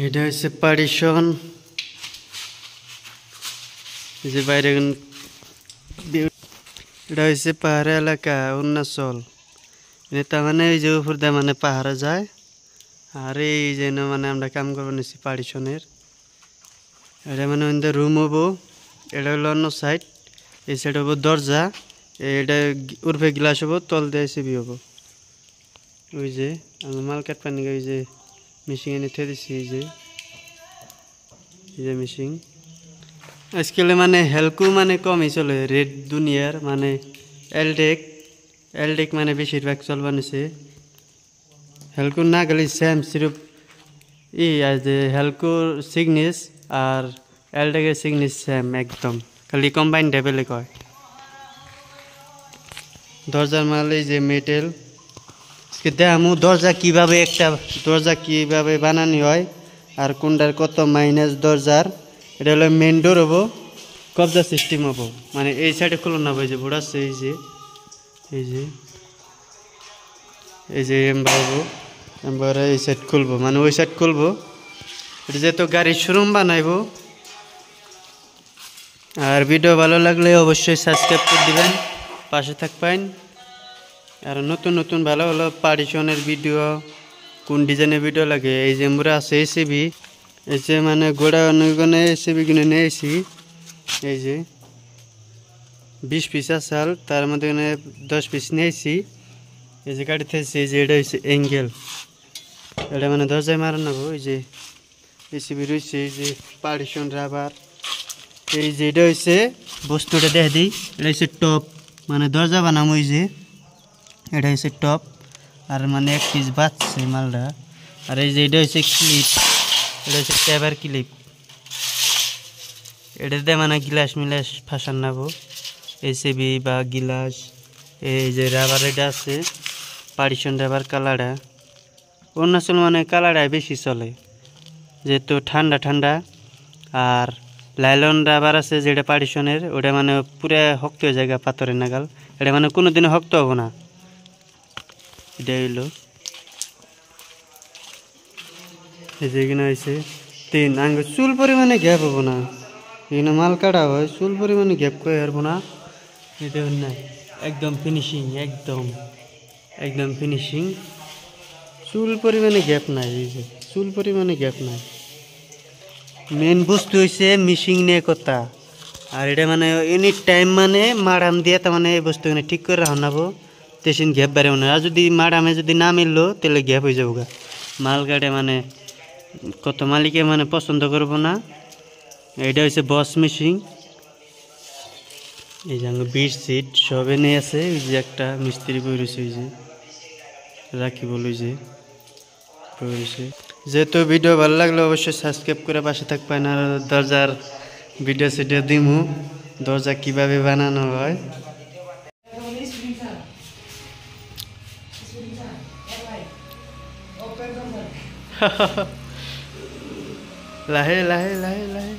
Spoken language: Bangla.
এটা হচ্ছে পার্টিশন, যে বাইরে এটা হচ্ছে পাহাড়ি এলাকা অরুণাচল। এটা মানে এই যে উপর দিয়ে মানে পাহাড়ে যায়, আর এই যে মানে আমরা কাম করবো নিচ্ছি পার্টিশনের। এটা মানে রুম হবো, এটা হলো অন্য সাইড, এই সাইড হবো দরজা, এটা উর্ফে গ্লাস হবো, তল দিয়ে সিবি হবো। ওই যে আমি মাল কাট পানি ওই যে মেশিন এনে থে দিচ্ছি, এই যে মেশিন আজকাল মানে হেলকু মানে কমই চলে, রেড দুনিয়ার মানে এলডেক মানে বেশিরভাগ চলবা নিছে। হেলকু না গেলে সেম সিরপ যে হেলকুর সিগনেস আর এলডেকের সিগনেস সেম একদম, খালি কম্বাইন ডেভেলে কয়। দরজার মাল এই যে মেটেল, দেখামু দরজা কিভাবে বানানি হয় আর কোনটার কত মাইনাস দরজার। এটা হলো মেন ডোর হবো, কবজা সিস্টেম হবো, মানে এই সাইডে খুলুন না এই যে বোর্ড আছে, এই যে এম্বার হবো, এম্বারে এই সাইড খুলবো মানে ওই সাইড খুলবো। এটা যেহেতু গাড়ির শোরুম বানাইবো। আর ভিডিও ভালো লাগলে অবশ্যই সাবস্ক্রাইব করে দিবেন, পাশে থাকবেন। আর নতুন নতুন ভালো ভালো পার্টিশনের ভিডিও, কোন ডিজাইনের ভিডিও লাগে, এই যে আমরা আছে এসিবি, এই যে মানে গোড়া অনেকগুলো এসিবি কিনে নিয়েছি। এই যে 20 পিস আসাল, তার মধ্যে 10 পিস নিয়েছি। এই যে গাড়ি থেকেছি, এই যে এটা হচ্ছে অ্যাঙ্গেল, এটা মানে দরজায় মারা নেবো। এই যে এসিবি রয়েছে, এই যে পার্টিশন রাবার, এই যে এটা হচ্ছে বস্তুটা দেখে দিই, এটা হচ্ছে টপ, মানে দরজা বানাবো। এই যে এটা হচ্ছে টপ, আর মানে এক পিস বাঁচছে মালটা। আর এই যে এটা হচ্ছে ক্লিপ, এটা হচ্ছে ট্যাবার ক্লিপ, এটাতে মানে গ্লাস মিলাস ফাঁসান নেবো, এসিবি বা গিলাস। এই যে রাবার এটা আছে পার্টিশন রাবার, কালারটা অরুণাচল মানে কালারটাই বেশি চলে, যেহেতু ঠান্ডা ঠান্ডা। আর লাইলন রাবার আছে যেটা পার্টিশনের, ওটা মানে পুরো শক্ত হয়ে যায় পাথরের নাগাল, এটা মানে কোনোদিনও শক্ত হবো না। এটা হইলো এই যে এখানে হয়েছে 3 আঙ্গ, চুল পরিমাণে গ্যাপ হবো না, এখানে মাল কাটা হয়, চুল পরিমাণে গ্যাপ করে হারবো না। এটা না একদম ফিনিশিং, একদম ফিনিশিং, চুল পরিমাণে গ্যাপ নাই, এই যে চুল পরিমাণে গ্যাপ নাই। মেন বস্তু হয়েছে মিশিং নিয়ে কথা। আর এটা মানে এনি টাইম মানে মারাম দিয়ে তার মানে এই বস্তু ঠিক করে রাখনাবো, তেসিন গ্যাপ বাড়ে না। আর যদি মারামে যদি না মিললো তাহলে গ্যাপ হয়ে যাবো গা, মাল গাড়ে মানে কত মালিকে মানে পছন্দ করবো না। এটা হচ্ছে বস মেশিন, এই যে 20 সিট সব এনে আছে। ওই যে একটা মিস্ত্রি বই রয়েছে, ওই যে রাখি বলে যে বই রয়েছে। যেহেতু ভিডিও ভালো লাগলে অবশ্যই সাবস্ক্রাইব করে পাশে থাকবেন। আর দরজার ভিডিও সিডিও দিমু, দরজা কিভাবে বানানো হয়। লাহে লাহে লাহে লাহে